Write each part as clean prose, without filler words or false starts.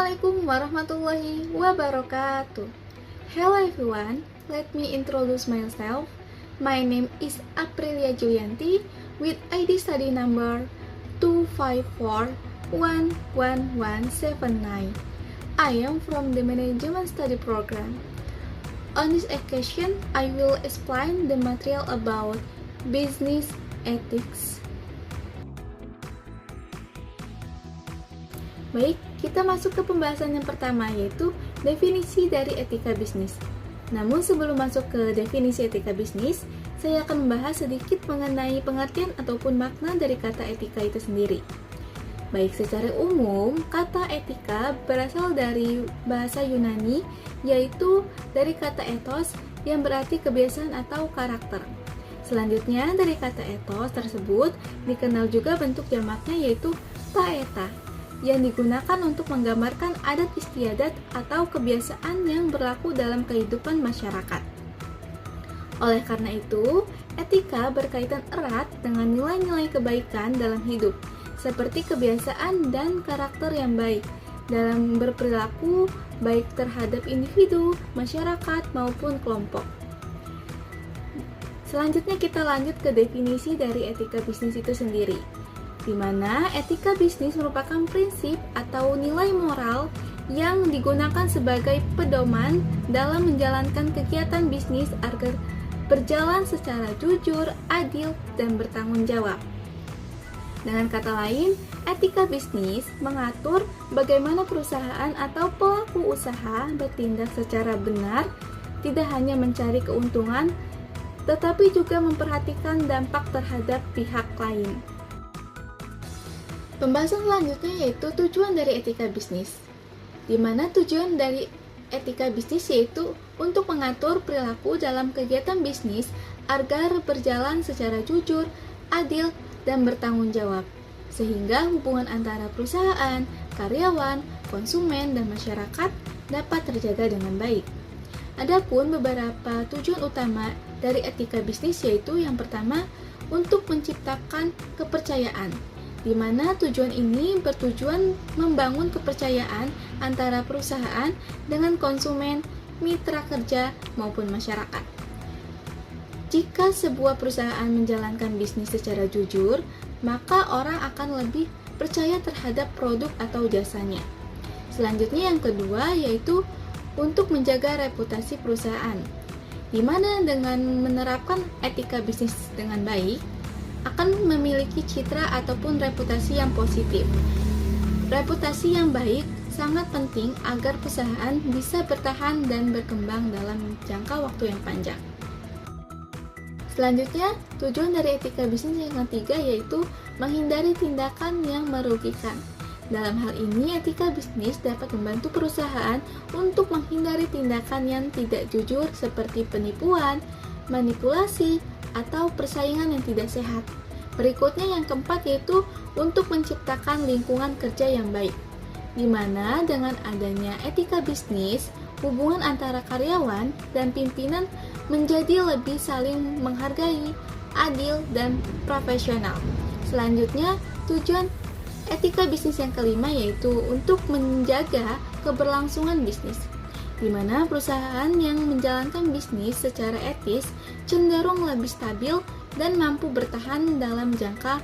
Assalamualaikum warahmatullahi wabarakatuh. Hello everyone, let me introduce myself. My name is Aprilia Julianti with ID study number 254-11179. I am from the Management Study Program. On this occasion, I will explain the material about business ethics. Baik, kita masuk ke pembahasan yang pertama, yaitu definisi dari etika bisnis. Namun sebelum masuk ke definisi etika bisnis, saya akan membahas sedikit mengenai pengertian ataupun makna dari kata etika itu sendiri. Baik, secara umum, kata etika berasal dari bahasa Yunani, yaitu dari kata ethos yang berarti kebiasaan atau karakter. Selanjutnya, dari kata ethos tersebut dikenal juga bentuk jamaknya, yaitu paeta, yang digunakan untuk menggambarkan adat istiadat atau kebiasaan yang berlaku dalam kehidupan masyarakat. Oleh karena itu, etika berkaitan erat dengan nilai-nilai kebaikan dalam hidup, seperti kebiasaan dan karakter yang baik dalam berperilaku baik terhadap individu, masyarakat, maupun kelompok. Selanjutnya kita lanjut ke definisi dari etika bisnis itu sendiri, di mana etika bisnis merupakan prinsip atau nilai moral yang digunakan sebagai pedoman dalam menjalankan kegiatan bisnis agar berjalan secara jujur, adil, dan bertanggung jawab. Dengan kata lain, etika bisnis mengatur bagaimana perusahaan atau pelaku usaha bertindak secara benar, tidak hanya mencari keuntungan, tetapi juga memperhatikan dampak terhadap pihak lain. Pembahasan selanjutnya yaitu tujuan dari etika bisnis, di mana tujuan dari etika bisnis yaitu untuk mengatur perilaku dalam kegiatan bisnis agar berjalan secara jujur, adil, dan bertanggung jawab, sehingga hubungan antara perusahaan, karyawan, konsumen, dan masyarakat dapat terjaga dengan baik. Adapun beberapa tujuan utama dari etika bisnis yaitu yang pertama, untuk menciptakan kepercayaan, di mana tujuan ini bertujuan membangun kepercayaan antara perusahaan dengan konsumen, mitra kerja, maupun masyarakat. Jika sebuah perusahaan menjalankan bisnis secara jujur, maka orang akan lebih percaya terhadap produk atau jasanya. Selanjutnya yang kedua yaitu untuk menjaga reputasi perusahaan, di mana dengan menerapkan etika bisnis dengan baik, akan memiliki citra ataupun reputasi yang positif. Reputasi yang baik sangat penting agar perusahaan bisa bertahan dan berkembang dalam jangka waktu yang panjang. Selanjutnya, tujuan dari etika bisnis yang ketiga yaitu menghindari tindakan yang merugikan. Dalam hal ini, etika bisnis dapat membantu perusahaan untuk menghindari tindakan yang tidak jujur seperti penipuan, manipulasi, atau persaingan yang tidak sehat. Berikutnya yang keempat yaitu untuk menciptakan lingkungan kerja yang baik, di mana dengan adanya etika bisnis, hubungan antara karyawan dan pimpinan menjadi lebih saling menghargai, adil, dan profesional. Selanjutnya, tujuan etika bisnis yang kelima yaitu untuk menjaga keberlangsungan bisnis, di mana perusahaan yang menjalankan bisnis secara etis cenderung lebih stabil dan mampu bertahan dalam jangka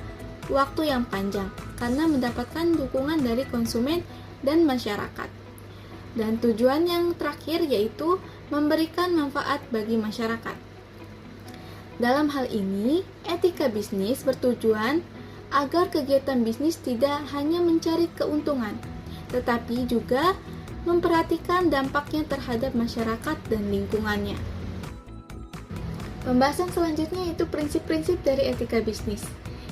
waktu yang panjang karena mendapatkan dukungan dari konsumen dan masyarakat. Dan tujuan yang terakhir yaitu memberikan manfaat bagi masyarakat. Dalam hal ini, etika bisnis bertujuan agar kegiatan bisnis tidak hanya mencari keuntungan, tetapi juga memperhatikan dampaknya terhadap masyarakat dan lingkungannya. Pembahasan selanjutnya yaitu prinsip-prinsip dari etika bisnis,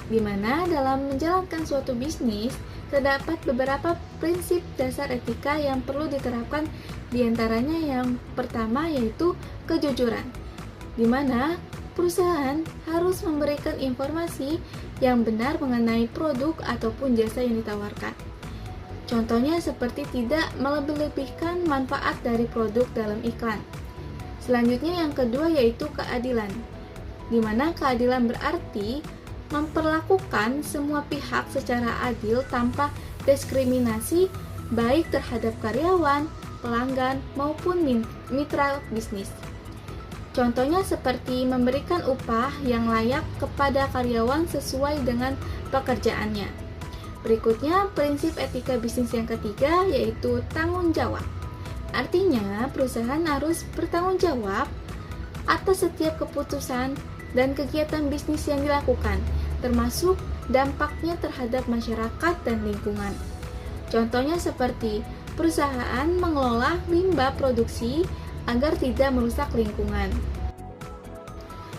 di mana dalam menjalankan suatu bisnis terdapat beberapa prinsip dasar etika yang perlu diterapkan, diantaranya yang pertama yaitu kejujuran, di mana perusahaan harus memberikan informasi yang benar mengenai produk ataupun jasa yang ditawarkan. Contohnya seperti tidak melebih-lebihkan manfaat dari produk dalam iklan. Selanjutnya yang kedua yaitu keadilan, di mana keadilan berarti memperlakukan semua pihak secara adil tanpa diskriminasi baik terhadap karyawan, pelanggan, maupun mitra bisnis. Contohnya seperti memberikan upah yang layak kepada karyawan sesuai dengan pekerjaannya. Berikutnya, prinsip etika bisnis yang ketiga yaitu tanggung jawab. Artinya, perusahaan harus bertanggung jawab atas setiap keputusan dan kegiatan bisnis yang dilakukan, termasuk dampaknya terhadap masyarakat dan lingkungan. Contohnya seperti perusahaan mengelola limbah produksi agar tidak merusak lingkungan.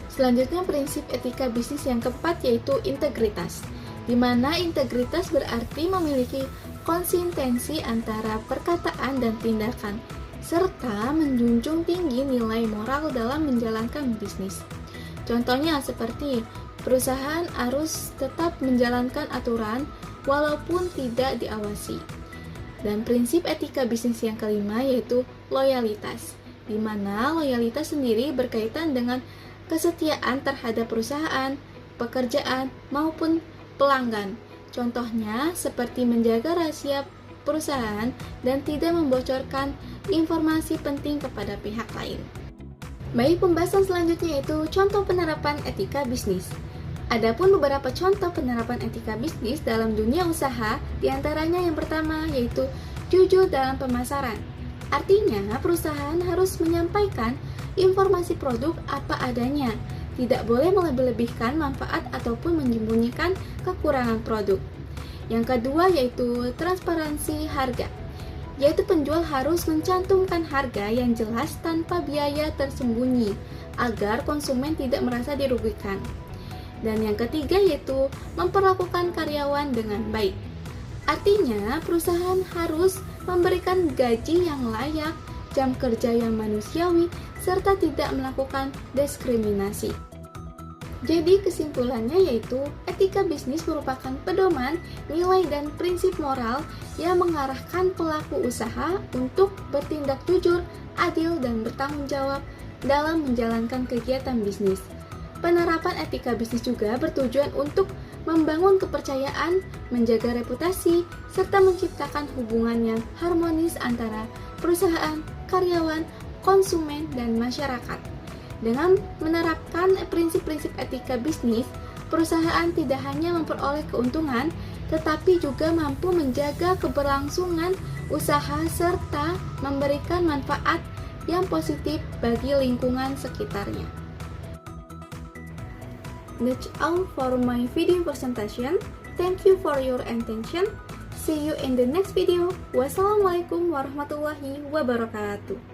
Selanjutnya, prinsip etika bisnis yang keempat yaitu integritas, di mana integritas berarti memiliki konsistensi antara perkataan dan tindakan, serta menjunjung tinggi nilai moral dalam menjalankan bisnis. Contohnya seperti perusahaan harus tetap menjalankan aturan walaupun tidak diawasi. Dan prinsip etika bisnis yang kelima yaitu loyalitas, di mana loyalitas sendiri berkaitan dengan kesetiaan terhadap perusahaan, pekerjaan, maupun pelanggan. Contohnya seperti menjaga rahasia perusahaan dan tidak membocorkan informasi penting kepada pihak lain. Baik, pembahasan selanjutnya yaitu contoh penerapan etika bisnis. Adapun beberapa contoh penerapan etika bisnis dalam dunia usaha, diantaranya yang pertama yaitu jujur dalam pemasaran. Artinya, perusahaan harus menyampaikan informasi produk apa adanya, tidak boleh melebih-lebihkan manfaat ataupun menyembunyikan kekurangan produk. Yang kedua yaitu transparansi harga, yaitu penjual harus mencantumkan harga yang jelas tanpa biaya tersembunyi, agar konsumen tidak merasa dirugikan. Dan yang ketiga yaitu memperlakukan karyawan dengan baik. Artinya, perusahaan harus memberikan gaji yang layak, jam kerja yang manusiawi, serta tidak melakukan diskriminasi. Jadi kesimpulannya yaitu etika bisnis merupakan pedoman, nilai dan prinsip moral yang mengarahkan pelaku usaha untuk bertindak jujur, adil dan bertanggung jawab dalam menjalankan kegiatan bisnis. Penerapan etika bisnis juga bertujuan untuk membangun kepercayaan, menjaga reputasi, serta menciptakan hubungan yang harmonis antara perusahaan, karyawan, konsumen, dan masyarakat. Dengan menerapkan prinsip-prinsip etika bisnis, perusahaan tidak hanya memperoleh keuntungan, tetapi juga mampu menjaga keberlangsungan usaha serta memberikan manfaat yang positif bagi lingkungan sekitarnya. That's all for my video presentation. Thank you for your attention. See you in the next video. Wassalamualaikum warahmatullahi wabarakatuh.